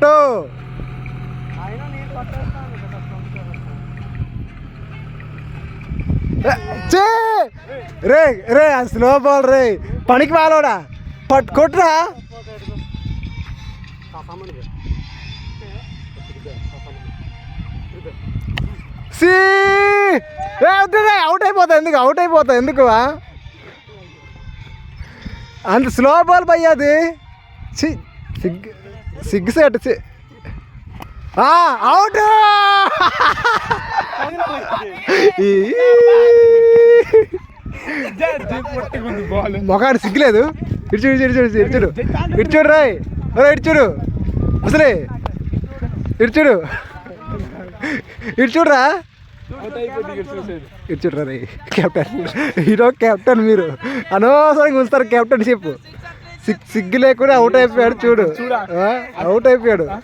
కొట్టు. రే రే slow ball రే, పనికి వాలోడా, కొట్టురా. Out అయిపోతా ఎందుకు అంత స్లో బాల్ భయ్య అది. సిగ్గు సెట్ అవుట్. మొఖాడు సిగ్గులేదు. ఇడ్చుడు రాయ్, ఇడ్చుడు అసలే ఇడ్చుడు ఇడ్చుడ్రా ఇడ్చుడ్రా రే. కెప్టెన్ హీరో కెప్టెన్, మీరు అనవసరంగా ఉంచుతారు కెప్టెన్షిప్. సిగ్గు లేకుండా అవుట్ అయిపోయాడు చూడు, అవుట్ అయిపోయాడు.